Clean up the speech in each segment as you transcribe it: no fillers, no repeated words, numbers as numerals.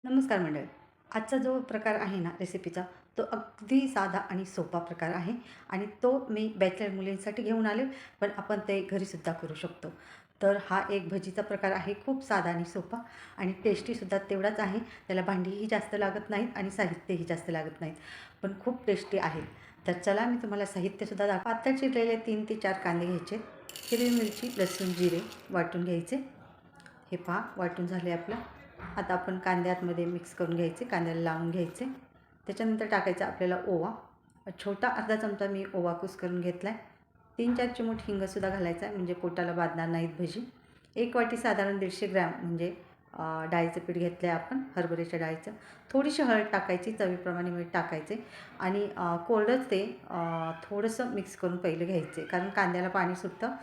नमस्कार मंडळी. आजचा जो प्रकार आहे ना रेसिपीचा, तो अगदी साधा आणि सोपा प्रकार आहे आणि तो मी बॅचलर मुलींसाठी घेऊन आले, पण आपण ते घरीसुद्धा करू शकतो. तर हा एक भजीचा प्रकार आहे, खूप साधा आणि सोपा आणि टेस्टीसुद्धा तेवढाच आहे. त्याला भांडीही जास्त लागत नाहीत आणि साहित्यही जास्त लागत नाहीत, पण खूप टेस्टी आहे. तर चला मी तुम्हाला साहित्यसुद्धा पातळ चिरलेले 3 ते 4 कांदे घ्यायचे, हिरवी मिरची, लसूण, जिरे वाटून घ्यायचे. हे पहा वाटून झाले आपलं. आता आपण कांद्यामध्ये मिक्स करून घ्यायचे, कांद्याला लावून घ्यायचे. त्याच्यानंतर टाकायचा आपल्याला ओवा. छोटा अर्धा चमचा मी ओवा करून घेतला आहे. 3-4 चिमूट हिंगसुद्धा घालायचा आहे, म्हणजे पोटाला बाधणार नाहीत भजी. 1 वाटी साधारण 150 ग्रॅम म्हणजे डाळीचं पीठ घेतलं आहे आपण, हरभऱ्याच्या डाळीचं. थोडीशी हळद टाकायची, चवीप्रमाणे मीठ टाकायचे आणि कोरडंच ते थोडंसं मिक्स करून पहिलं घ्यायचे, कारण कांद्याला पाणी सुटतं.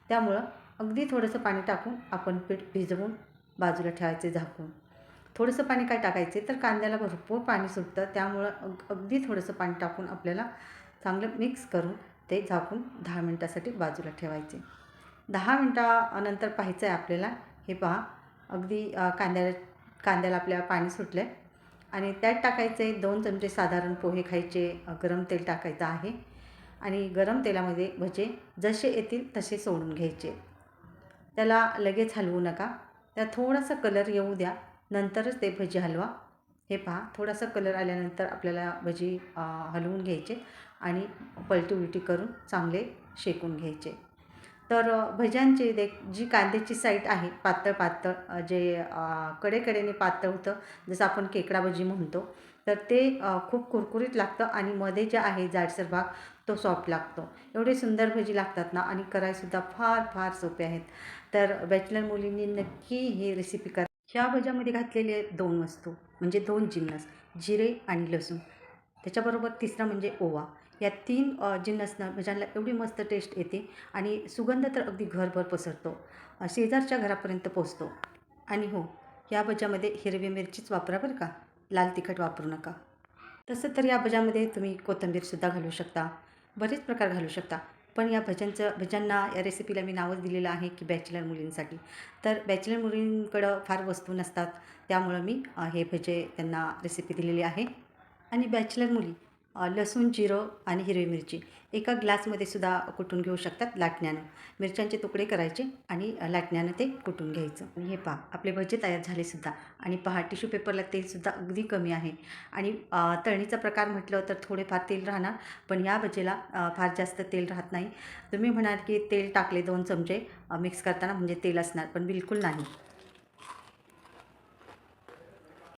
त्यामुळं अगदी थोडंसं पाणी टाकून आपण पीठ भिजवून बाजूला ठेवायचे झाकून. थोडंसं पाणी काय टाकायचे तर कांद्याला भरपूर पाणी सुटतं, त्यामुळं अगदी थोडंसं पाणी टाकून आपल्याला चांगलं मिक्स करून ते झाकून 10 मिनटासाठी बाजूला ठेवायचे. 10 मिनटानंतर पाहायचं आहे आपल्याला. हे पहा अगदी कांद्याला आपल्याला पाणी सुटलं आहे आणि त्यात टाकायचे 2 चमचे साधारण पोहे खायचे गरम तेल टाकायचं आहे आणि गरम तेलामध्ये भजे जसे येतील तसे सोडून घ्यायचे. त्याला लगेच हलवू नका. त्यात थोडासा कलर येऊ द्या, नंतरच ते भजी हलवा. हे पहा थोडासा कलर आल्यानंतर आपल्याला भजी हलवून घ्यायचे आणि पलटी-उलटी करून चांगले शेकून घ्यायचे. तर भज्यांची जी कांद्याची साईड आहे पातळ-पातळ जे कडेकडेने पातळ होतं, जसं आपण खेकडा भजी म्हणतो, तर ते खूप कुरकुरीत लागतं आणि मध्ये जे आहे जाडसर भाग तो सॉफ्ट लागतो. एवढे सुंदर भजी लागतात ना आणि करायसुद्धा फार फार सोपे आहेत. तर बॅचलर मुलींनी नक्की ही रेसिपी करा. ह्या भज्यामध्ये घातलेले 2 वस्तू म्हणजे 2 जिन्नस, जिरे आणि लसूण. त्याच्याबरोबर तिसरा म्हणजे ओवा. या 3 जिन्नसनं भज्यांना एवढी मस्त टेस्ट येते आणि सुगंध तर अगदी घरभर पसरतो. शेजारच्या घरापर्यंत पोहोचतो. आणि हो, या भज्यामध्ये हिरवी मिरचीच वापरा बरं का, लाल तिखट वापरू नका. तसं तर या भज्यामध्ये तुम्ही कोथिंबीरसुद्धा घालू शकता, बरेच प्रकार घालू शकता. पण या भज्यांना या रेसिपीला मी नावच दिलेलं आहे की बॅचलर मुलींसाठी. तर बॅचलर मुलींकडं फार वस्तू नसतात, त्यामुळं मी हे भजे त्यांना रेसिपी दिलेली आहे. आणि बॅचलर मुली लसूण, जिरं आणि हिरवी मिरची एका ग्लासमध्ये सुद्धा कुटून घेऊ शकतात लाटण्यानं. मिरच्यांचे तुकडे करायचे आणि लाटण्यानं ते कुटून घ्यायचं. आणि हे पहा आपले भजे तयार झालेसुद्धा. आणि पहा टिश्यू पेपरला तेलसुद्धा अगदी कमी आहे आणि तळणीचा प्रकार म्हटलं तर थोडेफार तेल राहणार, पण या भजेला फार जास्त तेल राहत नाही. तुम्ही म्हणाल की तेल टाकले 2 चमचे मिक्स करताना म्हणजे तेल असणार, पण बिलकुल नाही.